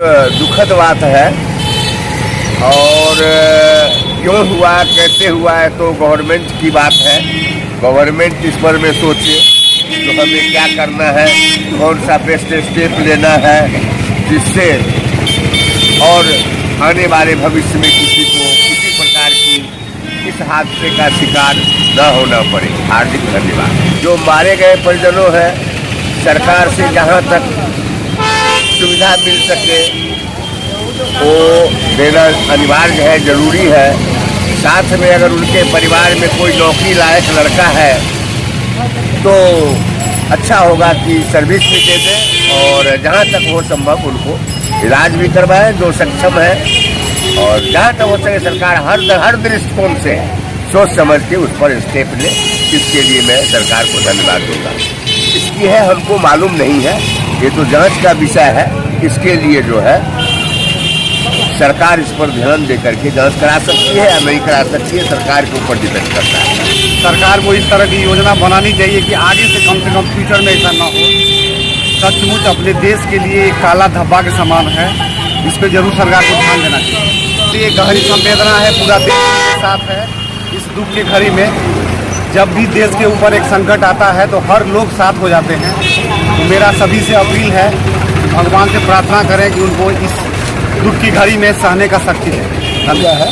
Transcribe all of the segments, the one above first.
दुखद बात है और क्यों हुआ कैसे हुआ है तो गवर्नमेंट की बात है। गवर्नमेंट इस पर में सोचे तो हमें क्या करना है, कौन सा बेस्ट स्टेप लेना है जिससे और आने वाले भविष्य में किसी को किसी प्रकार की इस हादसे का शिकार न होना पड़े। हार्दिक धन्यवाद। जो मारे गए परिजनों हैं, सरकार से जहां तक सुविधा मिल सके वो देना अनिवार्य है, जरूरी है। साथ में अगर उनके परिवार में कोई नौकरी लायक लड़का है तो अच्छा होगा कि सर्विस भी दे दें और जहाँ तक हो संभव उनको इलाज भी करवाएं जो सक्षम है। और जहाँ तक हो सके सरकार हर दृष्टिकोण से सोच समझ के उस पर स्टेप ले। इसके लिए मैं सरकार को धन्यवाद दूंगा। इसकी है हमको मालूम नहीं है, ये तो जांच का विषय है। इसके लिए जो है सरकार इस पर ध्यान दे करके जांच करा सकती है या नहीं करा सकती है, सरकार के ऊपर डिपेंड करता है। सरकार को इस तरह की योजना बनानी चाहिए कि आगे से कम फ्यूचर में ऐसा ना हो। सचमुच अपने देश के लिए एक काला धब्बा के समान है, इस पर जरूर सरकार को ध्यान देना चाहिए। ये गहरी संवेदना है, पूरा देश के साथ है इस दुख की घड़ी में। जब भी देश के ऊपर एक संकट आता है तो हर लोग साथ हो जाते हैं। तो मेरा सभी से अपील है, भगवान से प्रार्थना करें कि उनको इस दुख की घड़ी में सहने का शक्ति है। है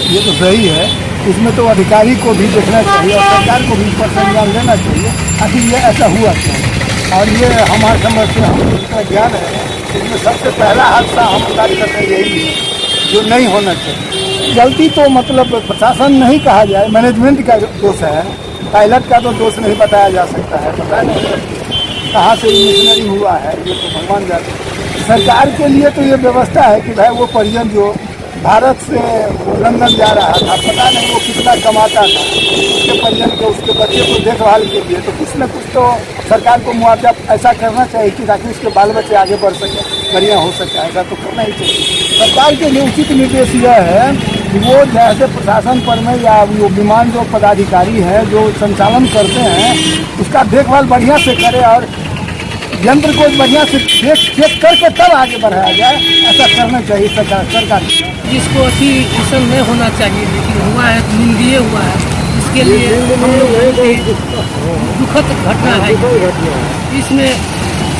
ये तो सही है, इसमें तो अधिकारी को भी देखना चाहिए और सरकार को भी इस पर संज्ञान लेना चाहिए आखिर ये ऐसा हुआ क्यों। और ये हमारे समझ से हम जितना ज्ञान है इसमें सबसे पहला हादसा हम कार्य करते यही है जो नहीं होना चाहिए। गलती तो मतलब प्रशासन नहीं कहा जाए, मैनेजमेंट का दोष है, पायलट का तो दोष नहीं बताया जा सकता है। पता नहीं कहाँ से मिशनरी हुआ है, ये तो भगवान जाते। सरकार के लिए तो ये व्यवस्था है कि भाई वो परिजन जो भारत से लंदन जा रहा था, पता नहीं वो कितना कमाता था, उसके परिजन को उसके बच्चे को देखभाल के लिए तो कुछ न कुछ तो सरकार को मुआवजा ऐसा करना चाहिए कि ताकि उसके बाल बच्चे आगे बढ़ सके, बढ़िया हो सके। ऐसा तो करना ही चाहिए। सरकार के लिए उचित निर्देश यह है कि वो जैसे प्रशासन पर में या वो विमान जो पदाधिकारी है जो संचालन करते हैं उसका देखभाल बढ़िया से करे और यंत्र को बढ़िया से चेक करके तब आगे बढ़ाया जाए, ऐसा करना चाहिए सरकार। जिसको अति ऐसा नहीं होना चाहिए लेकिन हुआ है, निंदनीय हुआ है, इसके लिए हम लोग दुखद घटना है। इसमें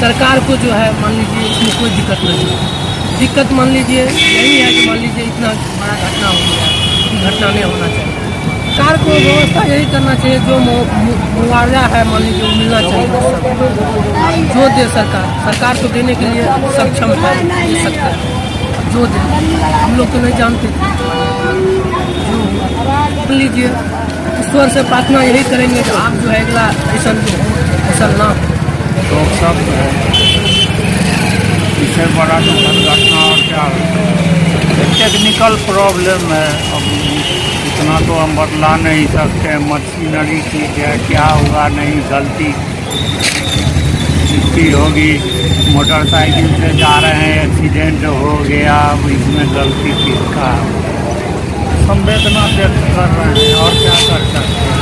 सरकार को जो है मान लीजिए इसमें कोई दिक्कत नहीं है। दिक्कत मान लीजिए यही है कि मान लीजिए इतना बड़ा घटना हो गया, घटना नहीं होना चाहिए। सरकार को व्यवस्था यही करना चाहिए, जो मुआवजा है मान लीजिए वो मिलना चाहिए। जो दे सरकार तो देने के लिए सक्षम है, दे सकता है जो दे। हम लोग तो नहीं जानते थे जो मान लीजिए ईश्वर से प्रार्थना यही करेंगे कि आप जो है अगला ऐसा जो हो ऐसा ना हो। लोग सब इससे बड़ा दुखद घटना और क्या टेक्निकल प्रॉब्लम है। अब इतना तो हम बदला नहीं सकते, मशीनरी की क्या होगा, नहीं गलती इसकी होगी। मोटरसाइकिल से जा रहे हैं, एक्सीडेंट हो गया, अब इसमें गलती किसका। संवेदना व्यक्त कर रहे हैं और क्या कर सकते हैं।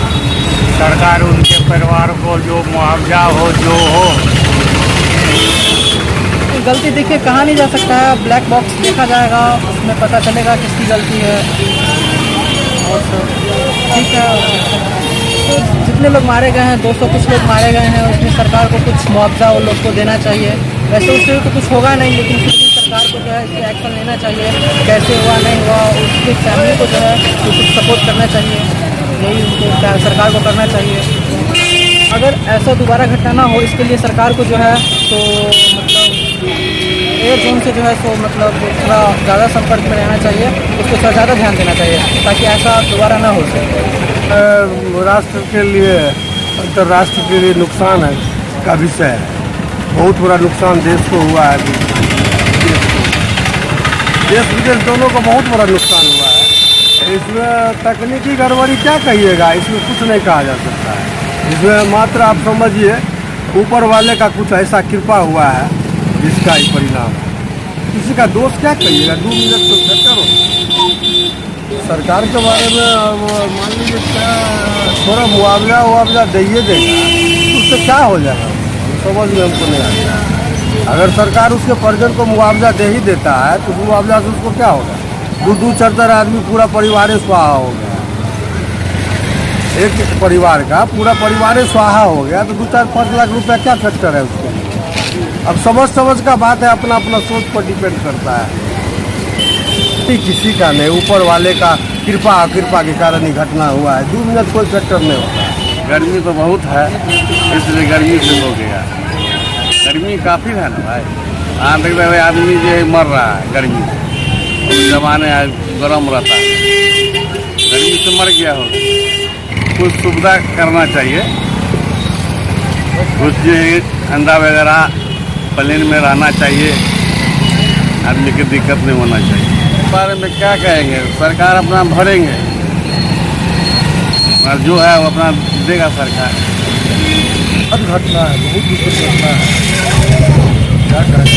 सरकार उनके परिवार को जो मुआवजा हो जो हो। गलती देखिए कहाँ नहीं जा सकता है, ब्लैक बॉक्स देखा जाएगा, उसमें पता चलेगा किसकी गलती है। और ठीक है, तो जितने लोग मारे गए हैं 200 कुछ लोग मारे गए हैं, उसमें सरकार को कुछ मुआवजा वो लोग को देना चाहिए। वैसे उससे तो कुछ होगा नहीं, लेकिन फिर भी सरकार को जो है इससे एक्शन लेना चाहिए। कैसे हुआ नहीं हुआ उसकी फैमिली को जो है कुछ सपोर्ट करना चाहिए, यही उनको सरकार को करना चाहिए। अगर ऐसा दोबारा घटना ना हो इसके लिए सरकार को जो है तो मतलब एयर जोन से जो है सो मतलब थोड़ा ज़्यादा संपर्क में रहना चाहिए, उसको थोड़ा ज़्यादा ध्यान देना चाहिए ताकि ऐसा दोबारा ना हो सके। राष्ट्र के लिए अंतर्राष्ट्र के लिए नुकसान है का विषय है। बहुत बड़ा नुकसान देश को हुआ है, देश विदेश दोनों को बहुत बड़ा नुकसान हुआ है। इसमें तकनीकी गड़बड़ी क्या कहिएगा, इसमें कुछ नहीं कहा जा सकता है। इसमें मात्र आप समझिए ऊपर वाले का कुछ ऐसा कृपा हुआ है जिसका ही परिणाम है। किसी का दोष क्या कहिएगा, 2 मिनट तो बेहतर हो। सरकार के बारे में मान लीजिए क्या थोड़ा मुआवजा दे देगा, उससे क्या हो जाएगा समझ में हमको नहीं आता। अगर सरकार उसके परिजन को मुआवजा दे ही देता है तो मुआवजा से उसको क्या होगा? दो चार आदमी पूरा परिवार स्वाहा हो गया, एक परिवार का पूरा परिवार स्वाहा हो गया तो 2-4-5 लाख रुपया क्या फैक्टर है उसके लिए? अब समझ का बात है, अपना अपना सोच पर डिपेंड करता है। किसी का नहीं, ऊपर वाले का कृपा के कारण ही घटना हुआ है। 2 मिनट कोई फैक्टर नहीं होता। गर्मी तो बहुत है, इसलिए गर्मी से हो गया। गर्मी काफ़ी है ना भाई, हाँ देख रहे आदमी जो है मर रहा है गर्मी से। जमाने आज गर्म रहता है, गर्मी से मर गया हो। कुछ सुविधा करना चाहिए, कुछ जो है ठंडा वगैरह प्लेन में रहना चाहिए, आदमी की दिक्कत नहीं होना चाहिए। इस बारे में क्या कहेंगे, सरकार अपना भरेंगे और जो है वो अपना देगा सरकार। बहुत घटना है, बहुत दुखद घटना है, क्या करें।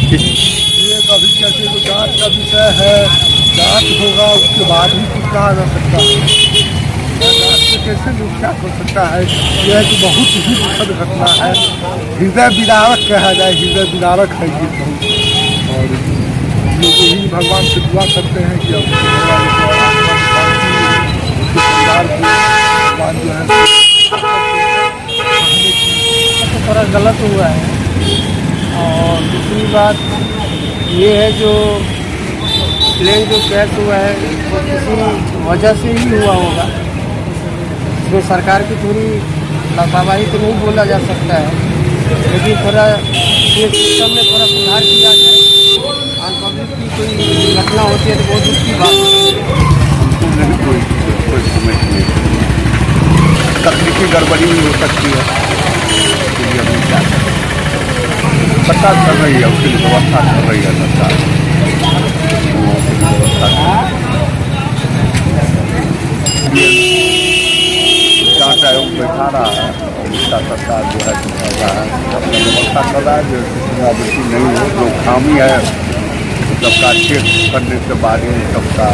ये अभी कैसे तो जांच का विषय है, जांच होगा उसके बाद ही कुछ कहा जा सकता है। जांच से कैसे लोग क्या कर सकता है। यह है कि बहुत ही दुखद घटना है, हृदय विदारक कहा जाए, हृदय विदारक है ये बहुत। और लोग यही भगवान से दुआ करते हैं कि अब परिवार को भगवान जो है तो थोड़ा गलत हुआ है। और दूसरी बात ये है जो प्लेन जो क्रैश हुआ है वो किसी वजह से ही हुआ होगा। इसमें सरकार की थोड़ी लापरवाही तो नहीं बोला जा सकता है, लेकिन थोड़ा ये सिस्टम में थोड़ा सुधार किया जाए। आम पब्लिक की कोई घटना होती है तो बहुत दुख की बात होती है। कोई समझ नहीं, तकनीकी गड़बड़ी भी हो सकती है, इसलिए अभी क्या करें। सरकार कर रही है, उसके लिए व्यवस्था कर रही है सरकार। जांच आयोग बैठा रहा है और इसका सरकार जो है कर रहा है, अपना व्यवस्था कर रहा है जो पुनरावृत्ति नहीं हो, जो खामी है सबका चेक करने के बाद ही सबका